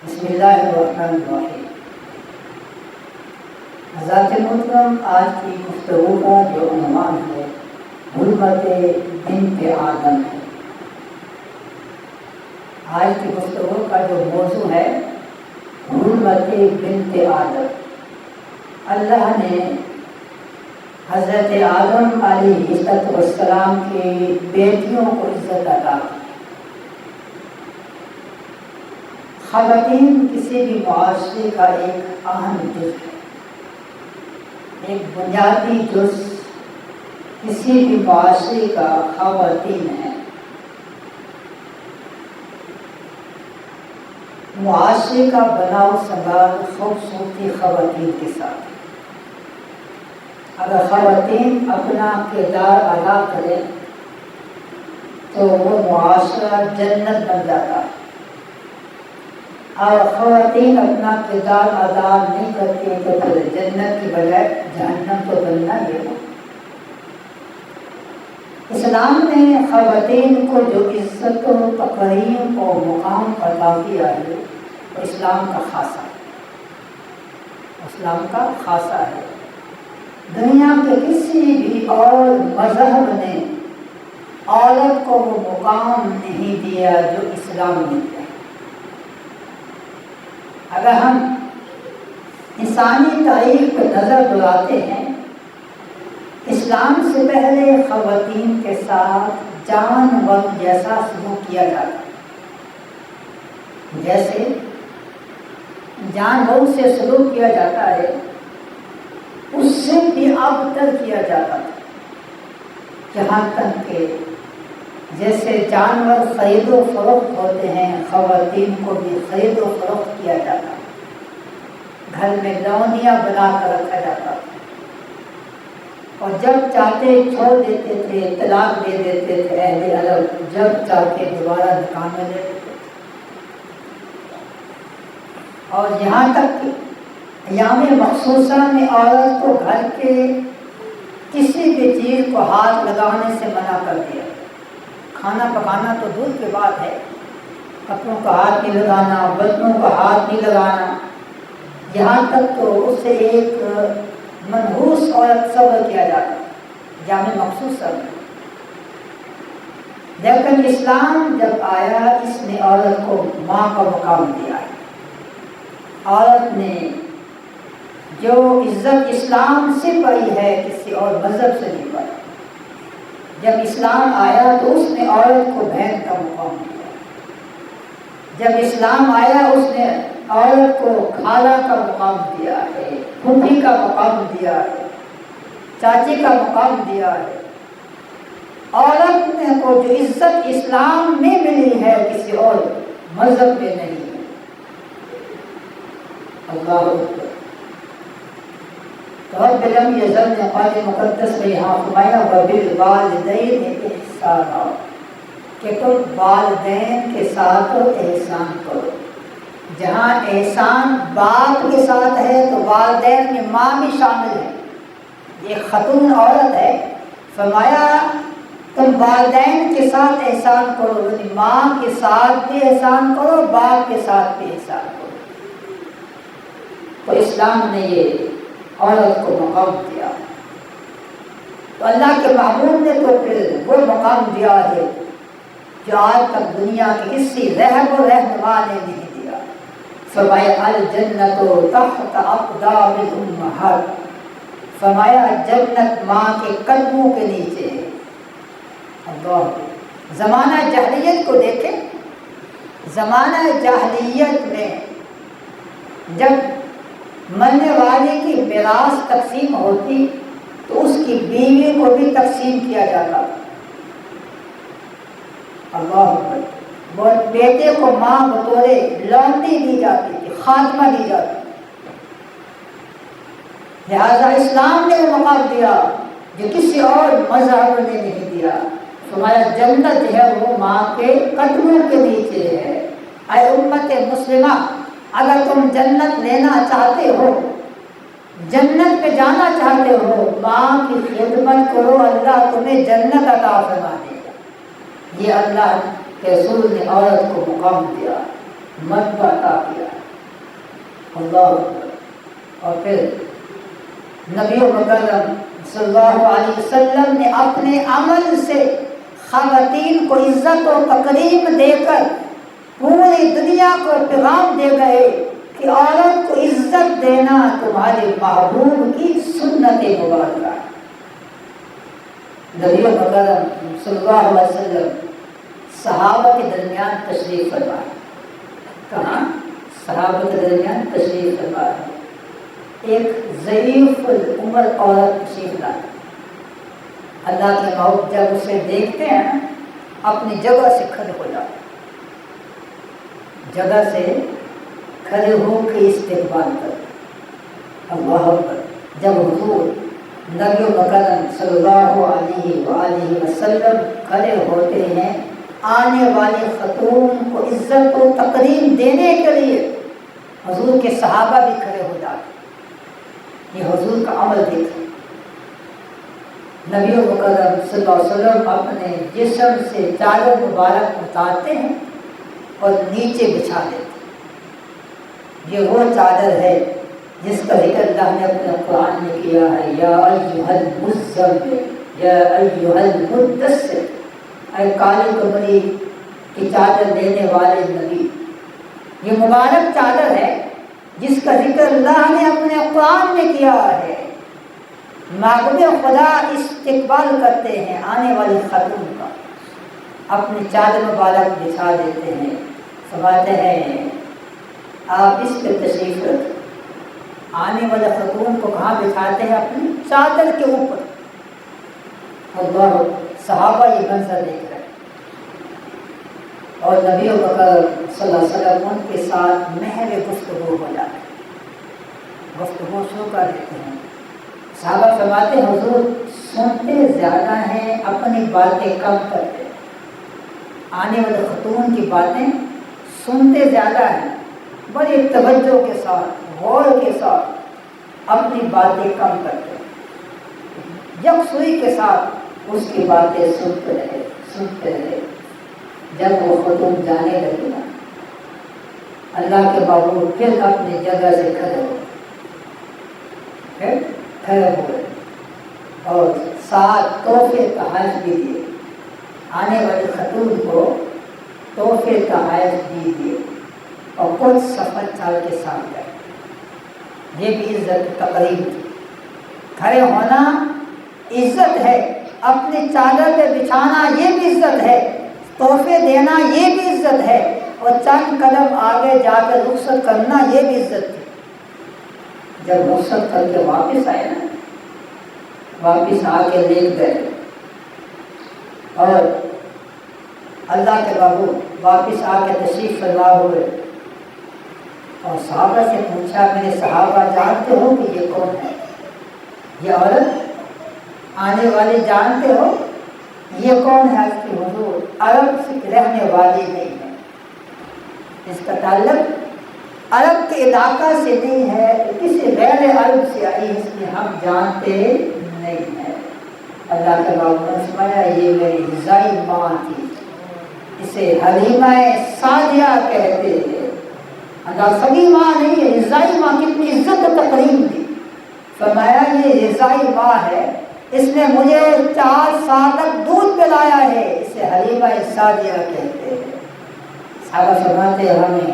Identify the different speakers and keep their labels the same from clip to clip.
Speaker 1: بسم اللہ الرحمن الرحیم۔ حضرات محترم، آج کی گفتگو کا جو عنوان ہے حرمت بنت آدم ہے۔ آج کی گفتگو کا جو موضوع ہے حرمت بنت آدم۔ اللہ نے حضرت آدم علیہ السلام کی بیٹیوں کو عزت عطا کی۔ خواتین کسی بھی معاشرے کا ایک اہم جز ہے، ایک بنیادی جز کسی بھی معاشرے کا خواتین ہے۔ معاشرے کا بناؤ سنگار خوبصورتی خواتین کے ساتھ۔ اگر خواتین اپنا کردار ادا کریں تو وہ معاشرہ جنت بن جاتا ہے، اور خواتین اپنا کردار ادا نہیں کرتی تو پھر جنت کی بجائے جہنم تو بننا ہی ہے۔ اسلام نے خواتین کو جو عزت و تکریم اور مقام عطا کیا ہے وہ اسلام کا خاصہ ہے، اسلام کا خاصہ ہے۔ دنیا کے کسی بھی اور مذہب نے عورت کو وہ مقام نہیں دیا جو اسلام نے دیا۔ اگر ہم انسانی تاریخ پر نظر دوڑاتے ہیں، اسلام سے پہلے خواتین کے ساتھ جانور جیسا سلوک کیا جاتا، جیسے جانوروں سے سلوک کیا جاتا ہے اس سے بھی ابتر کیا جاتا تھا، جہاں تک کہ جیسے جانور خرید و فروخت ہوتے ہیں خواتین کو بھی خرید و فروخت کیا جاتا، گھر میں لونیاں بنا کر رکھا جاتا تھا، اور جب چاہتے چھوڑ دیتے تھے، طلاق دے دیتے تھے اہل عرب، جب چاہتے دوبارہ نکاح میں لے لیتے تھے۔ اور یہاں تک کہ ایام مخصوصہ میں عورت کو گھر کے کسی بھی چیز کو ہاتھ لگانے سے منع کر دیا۔ کھانا پکانا تو دور کی بات ہے، کپڑوں کا ہاتھ نہیں لگانا، برتنوں کا ہاتھ نہیں لگانا، یہاں تک تو اس سے ایک منحوس عورت صبر کیا جاتا جامع مخصوص صبر۔ لیکن اسلام جب آیا اس نے عورت کو ماں کا مقام دیا ہے۔ عورت نے جو عزت اسلام سے پائی ہے کسی اور مذہب سے نہیں پائی۔ جب اسلام آیا تو اس نے عورت کو بہن کا مقام دیا، جب اسلام آیا اس نے عورت کو خالہ کا مقام دیا ہے، پھوپھی کا مقام دیا ہے، چاچی کا مقام دیا ہے۔ عورت نے کو جو عزت اسلام میں ملی ہے کسی اور مذہب میں نہیں ہے۔ اللہ اکبر۔ رب لم یزل نے قرآن مقدس میں یہاں فرمایا وبالوالدین احسانا، کہ تم والدین کے ساتھ احسان کرو۔ جہاں احسان باپ کے ساتھ ہے تو والدین میں ماں بھی شامل ہے، یہ خاتون عورت ہے، فرمایا تم والدین کے ساتھ احسان کرو، یعنی ماں کے ساتھ بھی احسان کرو، باپ کے ساتھ بھی احسان کرو۔ تو اسلام نے یہ عورت کو مقام دیا، تو اللہ کے محبوب نے تو پھر وہ مقام دیا ہے جو آج تک دنیا کے کسی رہب و رہنما نے نہیں دیا۔ فرمایا الجنت تحت اقدام الامہات، فرمایا جنت ماں کے قدموں کے نیچے ہے۔ اللہ، زمانہ جاہلیت کو دیکھیں، زمانہ جاہلیت میں جب مرنے والے کی میراث تقسیم ہوتی تو اس کی بیوی کو بھی تقسیم کیا جاتا تھا۔ اللہ اکبر۔ بیٹے کو ماں بطور لونڈی دی جاتی تھی، خاتمہ دی جاتی، لہذا اسلام نے وہ مقام دیا جو کسی اور مذہب نے نہیں دیا۔ تمہارا جنت ہے وہ ماں کے قدموں کے نیچے ہے۔ اے امت مسلمہ، اگر تم جنت لینا چاہتے ہو، جنت پہ جانا چاہتے ہو، ماں کی خدمت کرو، اللہ تمہیں جنت عطا فرما دے گا۔ یہ اللہ کے رسول نے عورت کو مقام دیا۔ مرتبہ عطا کیا ہے۔ اللہ اکبر۔ اور پھر نبی مکرم صلی اللہ علیہ وسلم نے اپنے عمل سے خواتین کو عزت و تکریم دے کر پوری دنیا کو پیغام دے گئے کہ عورت کو عزت دینا تمہارے محبوب کی سنت مبارکہ ہے۔ نبی مکرم صلی اللہ علیہ وسلم صحابہ کے درمیان تشریف فرما ہے۔ کہاں؟ صحابہ کے درمیان تشریف فرما ہے۔ ایک ضعیف العمر عورت تشریف لائی۔ اللہ کے محبوب جب اسے دیکھتے ہیں اپنی جگہ سے کھڑے ہو جاتے، جگہ سے کھڑے ہو کے استقبال کرتے۔ اللہ اکبر۔ جب حضور نبی مکرم صلی اللہ علیہ وآلہ وسلم کھڑے ہوتے ہیں آنے والی خاتون کو عزت و تکریم دینے کے لیے، حضور کے صحابہ بھی کھڑے ہو جاتے۔ یہ حضور کا عمل دیکھیں۔ نبی مکرم صلی اللہ علیہ وسلم اپنے جسم سے چادر مبارک اتارتے ہیں اور نیچے بچھا دیتے ہیں۔ یہ وہ چادر ہے جس کا ذکر اللہ نے اپنے قرآن میں کیا ہے، یا ایھا المزمل یا ایھا المدثر، اے کالی کمری کی چادر لینے والے نبی۔ یہ مبارک چادر ہے جس کا ذکر اللہ نے اپنے قرآن میں کیا ہے۔ محبوب خدا استقبال کرتے ہیں آنے والی خاتون کا، اپنی چادر مبارک بچھا دیتے ہیں، فرماتے ہیں آپ اس پہ تشریف رکھیں۔ آنے والے خاتون کو کہاں بچھاتے ہیں؟ اپنی چادر کے اوپر۔ اللہ، صحابہ یہ منظر دیکھ رہے ہیں اور نبی اکرم صلی اللہ علیہ وسلم ان کے ساتھ مہر گفتگو ہو جاتے ہیں، گفتگو شروع کر دیتے ہیں۔ صحابہ فرماتے ہیں حضور سنتے زیادہ ہیں، اپنی باتیں کم کرتے ہیں۔ آنے والے خاتون کی باتیں سنتے زیادہ ہیں، بڑی توجہ کے ساتھ غور کے ساتھ اپنی باتیں کم کرتے ہیں، یکسوئی کے ساتھ اس کی باتیں سنتے رہے۔ جب وہ خاتون جانے لگی نا، اللہ کے محبوب پھر اپنی جگہ سے کھڑے ہوئے اور ساتھ تحفے تحائف بھی دیے۔ آنے والی خاتون کو تحفے تحائف بھی دیے اور کچھ سفر چال کے ساتھ گئے۔ یہ بھی عزت تقریب تھی۔ کھڑے ہونا عزت ہے، اپنی چادر پہ بچھانا یہ بھی عزت ہے، تحفے دینا یہ بھی عزت ہے، اور چند قدم آگے جا کر رخصت کرنا یہ بھی عزت تھی۔ جب رخصت کر کے واپس آئے نا، واپس آ کے لیٹ گئے اور اللہ کے محبوب واپس آ کے تشریف فرما ہوئے اور صحابہ سے پوچھا، میرے صحابہ جانتے ہو کہ یہ کون ہے؟ یہ عورت آنے والی جانتے ہو یہ کون ہے؟ اس کی حضور عرب سے رہنے والی نہیں ہے، اس کا تعلق عرب کے علاقہ سے نہیں ہے، کسی غیر عرب سے آئی، اس لیے ہم جانتے نہیں ہیں۔ اللہ کے محبوب نے فرمایا یہ میری رضائی ماں تھی، اسے حلیمہ سعدیہ کہتے ہیں۔ اللہ سبھی ماں نہیں ہے، رضائی ماں، کتنی عزت و تکریم دی۔ فرمایا یہ رضائی ماں ہے، اس نے مجھے 4 سال تک دودھ پلایا ہے، اسے حلیمہ سعدیہ کہتے ہیں۔ صحابہ فرماتے ہمیں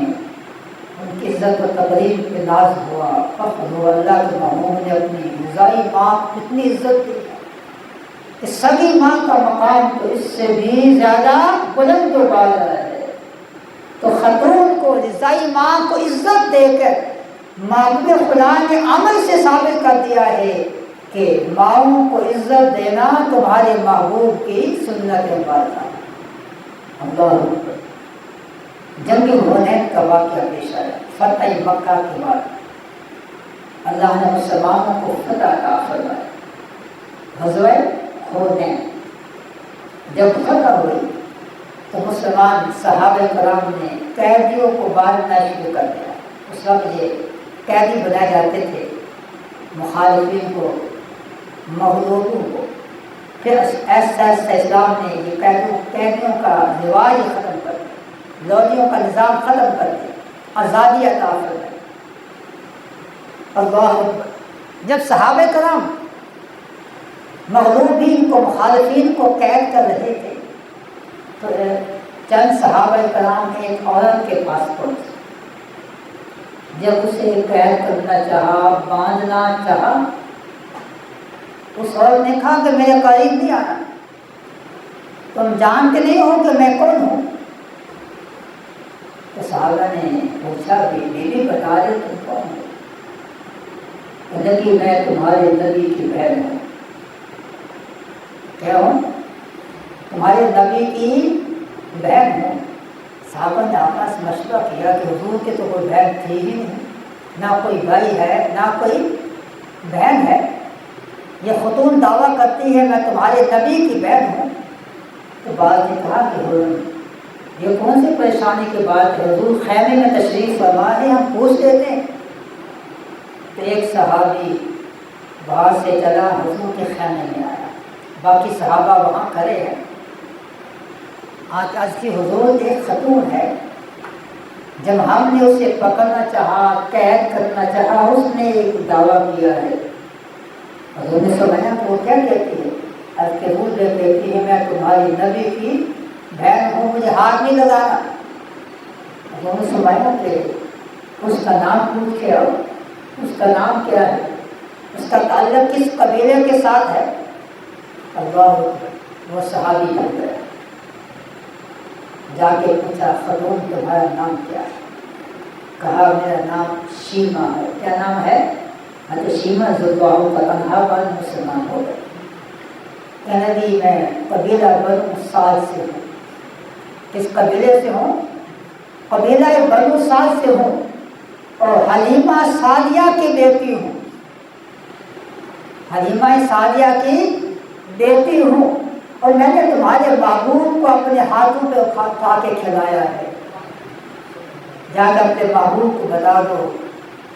Speaker 1: ان کی عزت و تکریم پہ ناز ہوا، فخر ہوا۔ اللہ کے محبوب نے اپنی رضائی ماں کتنی عزت دی ہے۔ اس سبھی ماں کا مقام تو اس سے بھی زیادہ بلند و بالا ہے۔ تو خاتون کو، رضائی ماں کو عزت دے کر محبوب خدا نے عمل سے ثابت کر دیا ہے کہ ماؤں کو عزت دینا تمہارے محبوب کی سنت مبارکہ۔ اللہ اکبر۔ جنگ حنین کا واقعہ پیش آیا، فتح مکہ کے بعد اللہ نے مسلمانوں کو فتح عطا فرمایا۔ غزوہ حنین جب فتح ہوئی تو مسلمان صحابہ کرام نے قیدیوں کو بانٹنا شروع کر دیا۔ اس وقت یہ قیدی بنائے جاتے تھے، مخالفین کو، مغلوبوں کو۔ پھر ایسا اسلام نے یہ قیدیوں کا رواج ختم کر دیا۔ لولیوں کا نظام ختم کر دے، آزادی عطا فرمائے۔ اللہ اکبر۔ جب صحابہ کرام مغلوبین کو، مخالفین کو قید کر رہے تھے تو چند صحابہ کرام ایک عورت کے پاس پہنچے۔ جب اسے قید کرنا چاہا، باندھنا چاہا، اس عورت نے کہا کہ میرے قریب نہیں آنا، تم جانتے نہیں ہو کہ میں کون ہوں؟ تو صحابہ نے پوچھا کہ بیوی بتا دے تم کون ہو؟ کہنے کہ میں تمہارے نبی کی بہن ہوں۔ کیا ہوں؟ تمہارے نبی کی بہن ہوں۔ صحابہ نے آپس میں مشورہ کیا کہ حضور کے تو کوئی بہن تھی ہی نہیں، نہ کوئی بھائی ہے نہ کوئی بہن ہے، یہ خاتون دعویٰ کرتی ہے میں تمہارے نبی کی بہن ہوں۔ تو بعض نے کہا کہ حضور یہ کون سی پریشانی کی بات ہے، حضور خیمے میں تشریف فرما ہے، ہم پوچھ لیتے ہیں۔ تو ایک صحابی باہر سے چلا، حضور کے خیمے میں آیا، باقی صحابہ وہاں کھڑے ہیں۔ آج کی حضور ایک خاتون ہے، جب ہم نے اسے پکڑنا چاہا، قید کرنا چاہا، اس نے ایک دعویٰ کیا ہے۔ حضور نے فرمایا کہ وہ کیا کہتی ہے؟ آج کی حضور کہتی ہے میں تمہاری نبی کی بہن ہوں، مجھے ہاتھ نہیں لگانا۔ حضور نے فرمایا کہ اس کا نام پوچھ کے آؤ، اس کا نام کیا ہے، اس کا تعلق کس قبیلے کے ساتھ ہے؟ اللہ، وہ صحابی بن گیا، جا کے پوچھا خاتون تمہارا نام کیا ہے؟ کہا میرا نام شیما ہے۔ کیا نام ہے؟ حضرت شیما زلواہو کا تنہا بن مسلمان ہو گئے۔ کہنے دی میں قبیلہ بنو سعد سے ہوں۔ کس قبیلے سے ہوں؟ قبیلہ بنو سعد سے ہوں، اور حلیمہ سعدیہ کی بیٹی ہوں، حلیمہ سعدیہ کی بیٹی ہوں، اور میں نے تمہارے محبوب کو اپنے ہاتھوں پہ اٹھا کے کھلایا ہے، جا کر اپنے محبوب کو بتا دو۔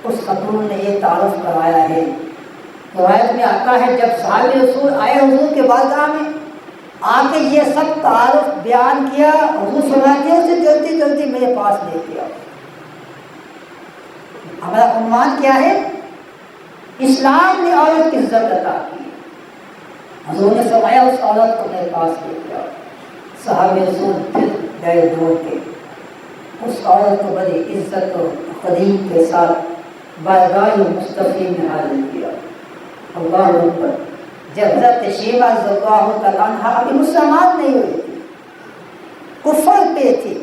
Speaker 1: اس خاتون نے یہ تعارف کرایا ہے۔ روایت میں آتا ہے جب صحابہ رسول آئے حضور کے بارگاہ میں، آ کے یہ سب تعارف بیان کیا، حضور فرماتے ہیں اسے جلدی جلدی میرے پاس لے کے آؤ۔ ہمارا عنوان کیا ہے؟ اسلام نے عورت کی عزت عطا کی۔ حضور نے فرمایا اس عورت کو میرے پاس لے کے آؤ۔ صحابہ رسول پھر گئے دوڑ کے، اس عورت کو بڑی عزت و تقدیم کے ساتھ بارگاہ مصطفی میں حاضر کیا۔ اللہ اکبر۔ جب حضرت شیبہ رضی اللہ عنہا ابھی مسلمان نہیں ہوئی تھی، کفر پہ تھی،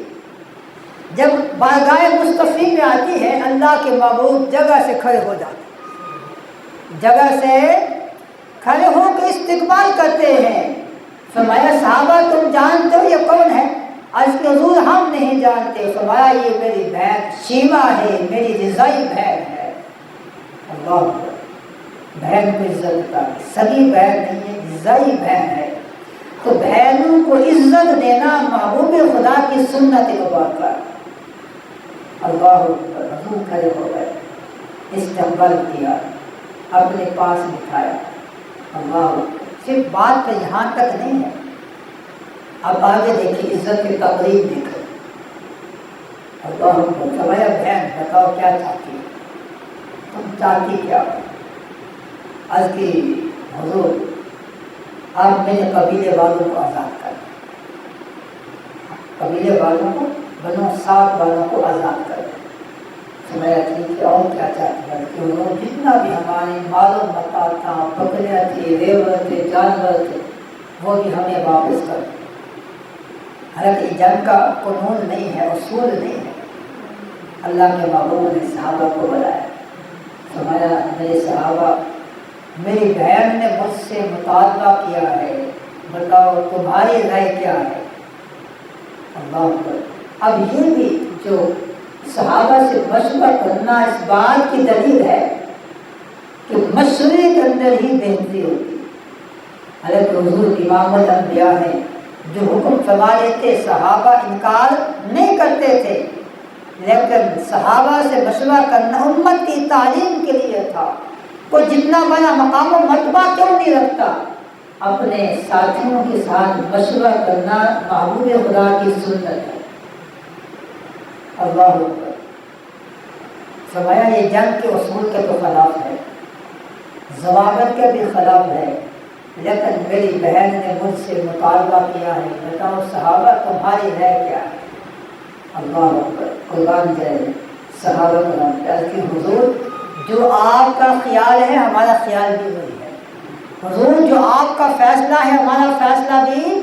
Speaker 1: جب بارگاہ مصطفی میں آتی ہے اللہ کے محبوب جگہ سے کھڑے ہو جاتے، جگہ سے کھڑے ہو کے استقبال کرتے ہیں۔ فرمایا صحابہ تم جانتے ہو یہ کون ہے؟ عرض کہ حضور ہم نہیں جانتے۔ فرمایا یہ میری بہن شیما ہے، میری رضائی بہن ہے۔ اللہ اکبر۔ بہن کو عزت عطا کی، سگی بہن نہیں ہے، رضائی بہن ہے۔ تو بہنوں کو عزت دینا محبوب خدا کی سنت مبارکہ۔ اللہ اکبر۔ حضور کھڑے ہو گئے، استقبال کیا، اپنے پاس بٹھایا۔ اللہ اکبر۔ صرف بات تو یہاں تک نہیں ہے، اب آگے دیکھیے عزت کی تقریب دیکھو۔ اللہ اکبر۔ فرمایا بہن بتاؤ کیا چاہتی ہو، تم چاہتی کیا ہو؟ عرض کی حضور آپ میرے قبیلے والوں کو آزاد کر، قبیلے والوں کو، بنو سعد والوں کو آزاد کر۔ فرمایا ٹھیک ہے، اور کیا چاہتی ہے؟ کہ حضور جتنا بھی ہمارے مال و متاع تھا، بکریاں تھے، ریوڑ تھے، جانور تھے، وہ بھی ہمیں واپس کر۔ حالانکہ جنگ کا قانون نہیں ہے، اصول نہیں ہے۔ اللہ کے محبوب نے صحابہ کو بلایا، فرمایا میرے صحابہ میری بہن نے مجھ سے مطالبہ کیا ہے، بتاؤ تمہاری رائے کیا ہے؟ اللہ اکبر۔ اب یہ بھی جو صحابہ سے مشورہ کرنا اس بات کی دلیل ہے کہ مشورے کے اندر ہی بہتری ہوتی ہے۔ حضرت حضور امام الانبیاء ہیں جو حکم فرما لیتے، صحابہ انکار نہیں کرتے تھے، لیکن صحابہ سے مشورہ کرنا امت کی تعلیم کے لیے تھا۔ کوئی جتنا بڑا مقام و مرتبہ کیوں نہیں رکھتا، اپنے ساتھیوں کے ساتھ مشورہ کرنا محبوب خدا کی سنت ہے۔ اللہ اکبر۔ فرمایا یہ جنگ کے اصول کے تو خلاف ہے، ضوابط کے بھی خلاف ہے، لیکن میری بہن نے مجھ سے مطالبہ کیا ہے، بتاؤ صحابہ تمہاری ہے کیا؟ اللہ اکبر، قربان جائے صحابہ کرام کہ حضور جو آپ کا خیال ہے ہمارا خیال بھی وہی ہے، حضور جو آپ کا فیصلہ ہے ہمارا فیصلہ بھی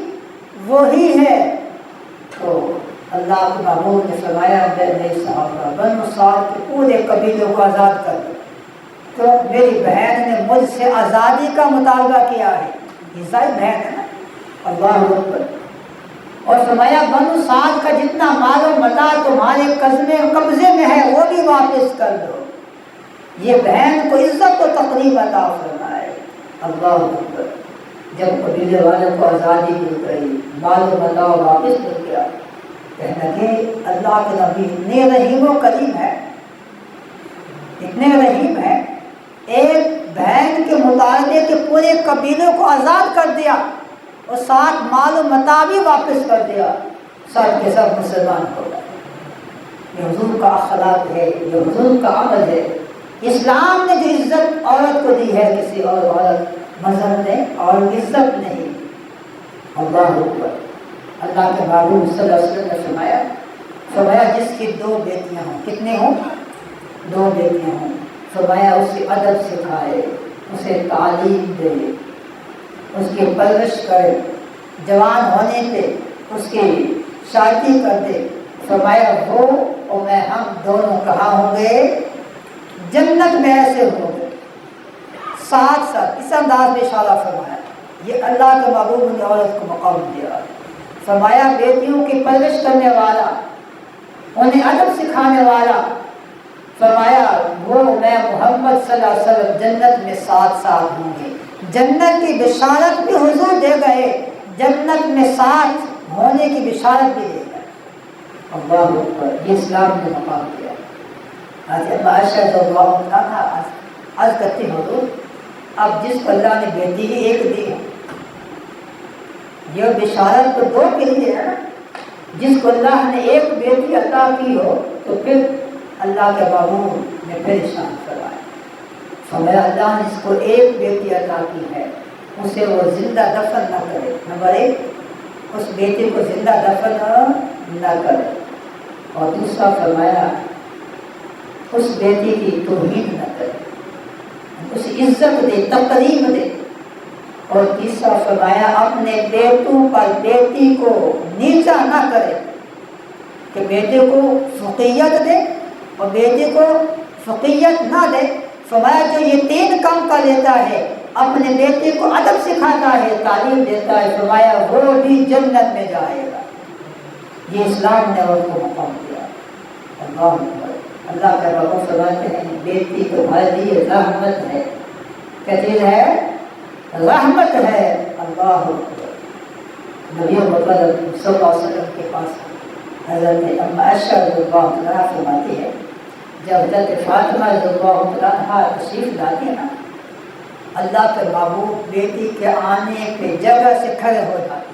Speaker 1: وہی ہے۔ تو اللہ کے محبوب نے فرمایا میرے صحابہ بنو سعد کے پورے قبیلوں کو آزاد کر دو۔ تو میری بہن نے مجھ سے آزادی کا مطالبہ کیا ہے، عیسائی بہن ہے نا، اللہ اکبر۔ اور فرمایا بنو سعد کا جتنا مال و متاع تمہارے قبضے میں ہے وہ بھی واپس کر دو۔ یہ بہن کو عزت و تقریب عطا فرمائے، اللہ اکبر۔ جب قبیلے والوں کو آزادی مل گئی، مال و متاع واپس مل گیا، کہنے لگے اللہ کے نبی اتنے رحیم و کریم ہے، اتنے رحیم ہے، ایک بہن کے مطالبے کے پورے قبیلوں کو آزاد کر دیا اور ساتھ مال و متاع بھی واپس کر دیا، سب کے سب مسلمان ہو گئے۔ یہ حضور کا اخلاق ہے، یہ حضور کا عمل ہے۔ اسلام نے جو عزت عورت کو دی ہے کسی اور عورت مذہب نے اور عزت نہیں، اللہ اکبر۔ اللہ کے محبوب صلی اللہ علیہ وسلم نے فرمایا جس کی 2 بیٹیاں ہوں، کتنے ہوں؟ 2 بیٹیاں ہوں، فرمایا اسے ادب سکھائے، اسے تعلیم دے، اس کی پرورش کرے، جوان ہونے پہ اس کی شادی کر دے۔ فرمایا وہ اور میں ہم دونوں کہاں ہوں گے؟ جنت میں ایسے ہوں گے ساتھ ساتھ۔ اس انداز میں اشارہ فرمایا، یہ اللہ کے محبوب نے عورت کو مقام دیا۔ فرمایا بیٹیوں کی پرورش کرنے والا، انہیں ادب سکھانے والا، فرمایا وہ میں محمد صلی اللہ علیہ وسلم جنت میں ساتھ ساتھ ہوں گے۔ جنت کی بشارت بھی حضور دے گئے، جنت میں ساتھ ہونے کی بشارت بھی دے گئے، اللہ اکبر۔ یہ اسلام نے مقام دیا۔ حضرت عائشہ رضی اللہ عنہا عرض کرتی حضور اب جس کو اللہ نے بیٹی ہی ایک دی ہے، یہ بشارت تو 2 کے لیے ہے نا، جس کو اللہ نے ایک بیٹی عطا کی ہو تو پھر اللہ کے محبوب نے پھر ارشاد فرمایا، فرمایا اللہ نے اس کو ایک بیٹی عطا کی ہے، اسے وہ زندہ دفن نہ کرے، نمبر 1 اس بیٹی کو زندہ دفن نہ کرے، اور دوسرا فرمایا اس بیٹی کی توہین نہ کرے، اسے عزت دے، تقریب دے، اور تیسرا فرمایا اپنے بیٹوں پر بیٹی کو نیچا نہ کرے، کہ بیٹے کو فقیت دے اور بیٹے کو فقیت نہ دے۔ فرمایا جو یہ 3 کام کر لیتا ہے، اپنے بیٹے کو ادب سکھاتا ہے، تعلیم دیتا ہے، فرمایا وہ بھی جنت میں جائے گا۔ یہ اسلام نے عورت کو مقام دیا، اللہ اکبر۔ اللہ کا بابا فرماتے ہیں بیٹی تمہارے لیے رحمت ہے، کیا چیز ہے؟ رحمت ہے، اللہ اکبر۔ نبی مکرم صلی اللہ علیہ وسلم کے پاس حضرت ام عائشہ رضی اللہ عنہا فرماتی ہے جب حضرت فاطمہ رضی اللہ عنہا تشریف لاتی ہے نا، اللہ کے محبوب بیٹی کے آنے پہ جگہ سے کھڑے ہو جاتے،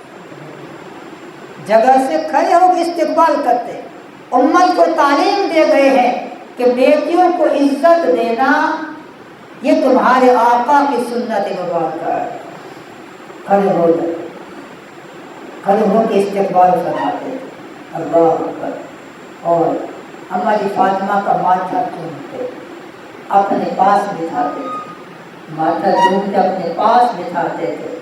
Speaker 1: جگہ سے کھڑے ہو کے استقبال کرتے۔ امت کو تعلیم دے گئے ہیں کہ بیٹیوں کو عزت دینا یہ تمہارے آقا کی سنت مبارکہ ہے۔ کھڑے ہو جاتے، کھڑے ہو کے استقبال فرماتے، اللہ اکبر۔ اور اماں جی فاطمہ کا ماتھا چومتے، اپنے پاس بٹھاتے تھے، ماتھا چوم کے اپنے پاس بٹھاتے تھے،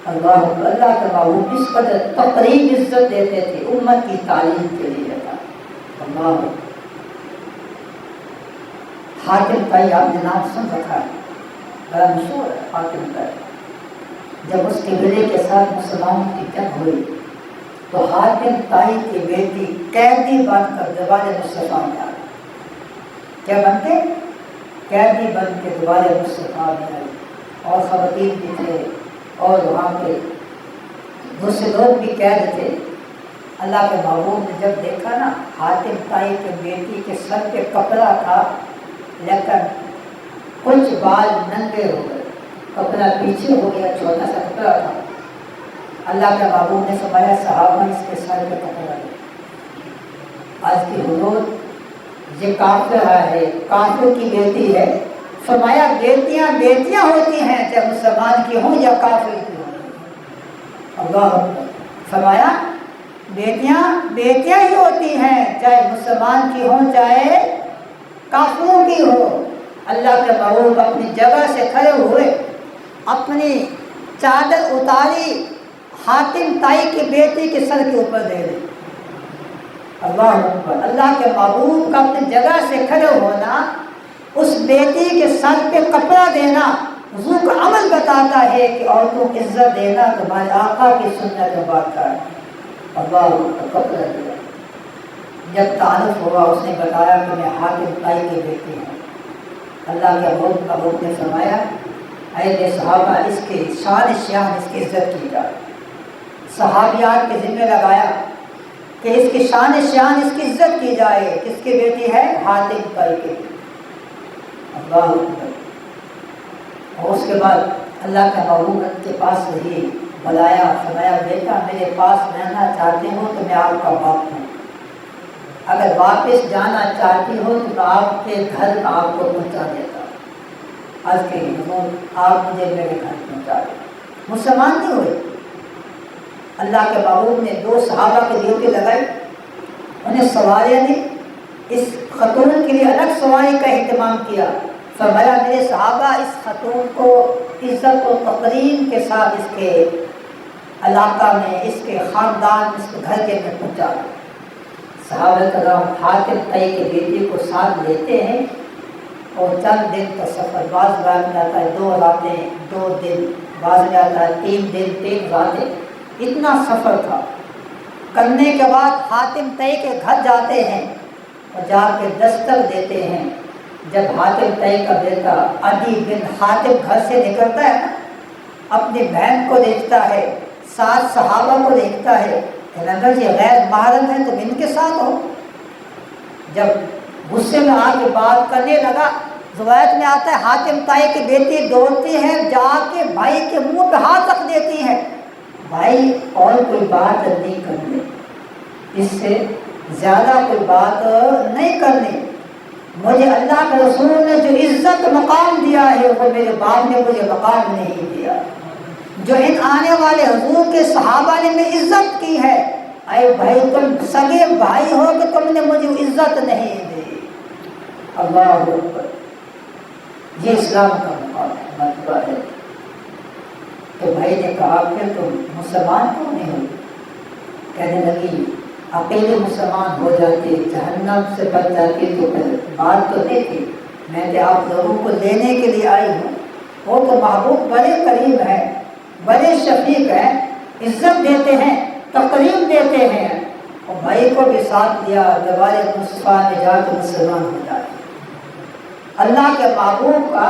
Speaker 1: اللہ اکبر۔ اللہ کے محبوب اس قدر تقریب عزت دیتے تھے امت کی تعلیم کے لیے تھا، اللہ اکبر۔ حاتم طائی آپ نے نام سن رکھا ہے، بڑا مشہور ہے حاتم طائی۔ جب اس کے بیٹے کے ساتھ مسلمانوں کی جنگ ہوئی تو حاتم طائی کی بیٹی قیدی بن کر دربار مصطفیٰ میں آئی۔ کیا بنتے؟ قیدی بن کے دربار مصطفیٰ میں آئی، اور خواتین بھی تھے اور وہاں پہ دوسرے لوگ بھی قید تھے۔ اللہ کے محبوب نے جب دیکھا نا حاتم طائی کی بیٹی کے سر پہ کپڑا تھا لیکن کچھ بال ننگے ہو گئے، کپڑا پیچھے ہو گیا، چھوٹا سا کپڑا تھا، اللہ کے محبوب نے فرمایا صحابہ اس کے سر پہ کپڑا دے، آج کی حدود یہ کافر ہے، کافر کی بیٹی ہے، فرمایا بیٹیاں بیٹیاں ہوتی ہیں چاہے مسلمان کی ہوں یا کافر کی ہوں۔ اللہ اکبر، فرمایا بیٹیاں بیٹیاں ہی ہوتی ہیں چاہے مسلمان کی ہوں چاہے کافروں کی ہو۔ اللہ کے محبوب اپنی جگہ سے کھڑے ہوئے، اپنی چادر اتاری، حاتم طائی کی بیٹی کے سر کے اوپر دے دی۔ اللہ اکبر، اللہ کے محبوب کا اپنی جگہ سے کھڑے ہونا، اس بیٹی کے سر پہ کپڑا دینا حضور کا عمل بتاتا ہے کہ عورتوں کو عزت دینا تمہارے آقا کی سنت مبارکہ ہے۔ اللہ اکبر، کپڑا دیا۔ جب تعارف ہوا اس نے بتایا کہ میں حاتم طائی کی بیٹی ہوں۔ اللہ کے محبوب نے فرمایا اے صحابہ اس کے شان شان اس کی عزت کی جائے۔ صحابیات کے ذمہ لگایا کہ اس کی شان شان اس کی عزت کی جائے۔ کس کی بیٹی ہے؟ حاتم طائی کی۔ اللہ اکبر۔ اور اس کے بعد اللہ کے محبوب کے پاس رہی، بلایا، فرمایا بیٹا میرے پاس رہنا چاہتے ہو تو میں آپ کا باپ ہوں، اگر واپس جانا چاہتی ہو تو میں آپ کے گھر آپ کو پہنچا دیتا۔ آج کے حضور آپ مجھے میرے گھر پہنچا دیں۔ مسلمان نہیں ہوئے۔ اللہ کے محبوب نے 2 صحابہ کی ڈیوٹی لگائی، انہیں سواریاں دی، اس خاتون کے لیے الگ سواری کا اہتمام کیا۔ فرمایا میرے صحابہ اس خاتون کو عزت و تقریم کے ساتھ اس کے علاقہ میں، اس کے خاندان، اس کے گھر کے اندر پہنچا دیں۔ صحابہ کرام حاتم طائی کی بیٹی کو ساتھ لیتے ہیں اور چند دن کا سفر، بعض رات میں آتا ہے 2 راتیں 2 دن، بعض میں آتا ہے 3 دن 3 راتیں، اتنا سفر تھا۔ کرنے کے بعد حاتم طائی کے گھر جاتے ہیں اور جا کے دستک دیتے ہیں۔ جب حاتم طائی کا بیٹا عدی بن حاتم گھر سے نکلتا ہے نا، اپنی بہن کو دیکھتا ہے، 7 صحابہ کو دیکھتا ہے کہ اگر یہ غیر محرم ہے تو ان کے ساتھ ہو۔ جب غصے میں آ کے بات کرنے لگا، روایت میں آتا ہے حاتم طائی کی بیٹی دوڑتی ہے، جا کے بھائی کے منہ پہ ہاتھ رکھ دیتی ہے، بھائی اور کوئی بات نہیں کرنی، اس سے زیادہ کوئی بات نہیں کرنی، مجھے اللہ کے رسول نے جو عزت مقام دیا ہے وہ میرے باپ نے مجھے مقام نہیں دیا، جو ان آنے والے حضور کے صحابہ نے میں عزت کی ہے، اے بھائی تم سگے بھائی ہو کہ تم نے مجھے عزت نہیں دی۔ اللہ اکبر، یہ اسلام کا مرتبہ ہے۔ تو بھائی نے کہا پھر تم مسلمان کیوں نہیں ہو؟ کہنے لگی اکیلے مسلمان ہو جاتے جہنم سے بچ جاتی تو پھر بات تو نہیں تھی، میں کہ آپ لوگوں کو لینے کے لیے آئی ہوں، وہ تو محبوب بڑے قریب ہیں، بڑے شفیق ہیں، عزت دیتے ہیں، تقریب دیتے ہیں، اور بھائی کو بھی ساتھ دیا، دربار مصطفیٰ میں جا کے مسلمان ہو جاتے۔ اللہ کے محبوب کا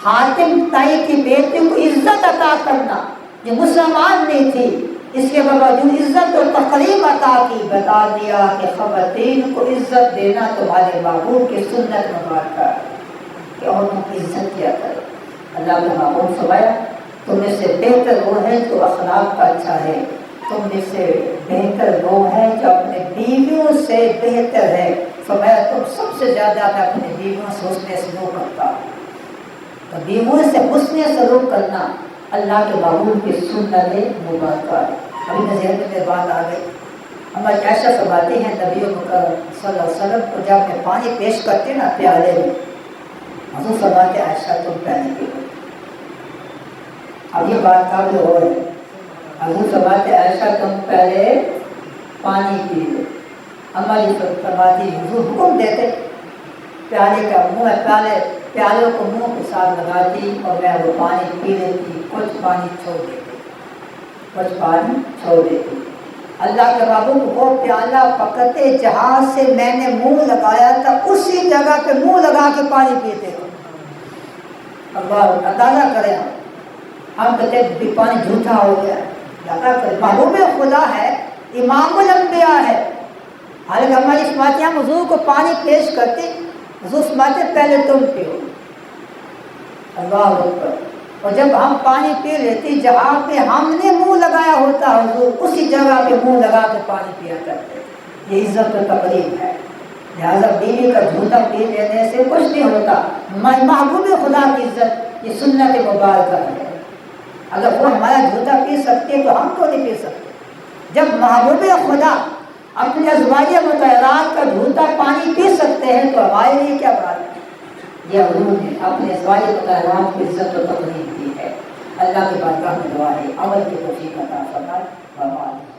Speaker 1: حاتم طائی کی بیٹی کو عزت عطا کرنا، یہ مسلمان نہیں تھی، اس کے باوجود عزت و تقریب عطا کی، بتا دیا کہ خواتین کو عزت دینا تمہارے محبوب کی سنت مبارکہ ہے کہ عورتوں کی عزت کیا کرو۔ اللہ کے محبوب فرمایا تم میں سے بہتر وہ ہے جو اخلاق کا اچھا ہے، تم میں سے بہتر وہ ہے جو اپنے بیویوں سے بہتر ہے۔ فرمایا تم سب سے زیادہ میں اپنی بیویوں سے حسن سلوک کرتا ہوں، تو بیویوں سے حسن سلوک کرنا اللہ کے محبوب کی سنت مبارکہ ہے۔ ابھی ذہن میں بات آ گئی، ہماری عائشہ فرماتی ہیں نبی مکرم صلی اللہ علیہ وسلم کو جب میں پانی پیش کرتے نا پیالے میں، حضور فرماتے عائشہ تم پہلے پیو۔ اب یہ بات قابل ہو ہے، حضور فرماتے عائشہ تم پہلے پانی پیو۔ اما جی فرماتی حضور حکم دیتے پیالے کا منہ پیالوں کو منہ کے ساتھ لگاتی اور میں وہ پانی پی لیتی، کچھ پانی چھوڑ دیتی۔ اللہ کے محبوب وہ پیالہ پکڑتے جہاں سے میں نے منہ لگایا تھا اسی جگہ پہ منہ لگا کے پانی پیتے تھے۔ اللہ اندازہ کریں، ہم کہتے ہیں پانی جھوٹا ہو گیا، محبوب خدا ہے، امام الانبیاء ہے، حالانکہ ہماری فرماتی ہم حضور کو پانی پیش کرتے، حضور فرماتے پہلے تم پیو۔ اللہ اکبر، اور جب ہم پانی پی لیتے جہاں پہ ہم نے منہ لگایا ہوتا حضور اسی جگہ پہ منہ لگا کے پانی پیا کرتے۔ یہ عزت و تقریب ہے۔ لہٰذا بیوی کا جھوٹا پی لینے سے کچھ نہیں ہوتا۔ محبوب خدا کی عزت یہ سنت مبارکہ ہے۔ اگر وہ ہمارا جھوٹا پی سکتے تو ہم تو نہیں پی سکتے۔ جب محبوب خدا اپنے ازواج مطہرات کا جھوٹا پانی پی سکتے ہیں تو ہمارے لیے کیا بات ہے۔ یہ حضور نے اپنے ازواج مطہرات کی عزت و تقریب کی ہے۔ اللہ کی بارگاہ میں دعا ہے عمل کی توفیق عطا فرمائے۔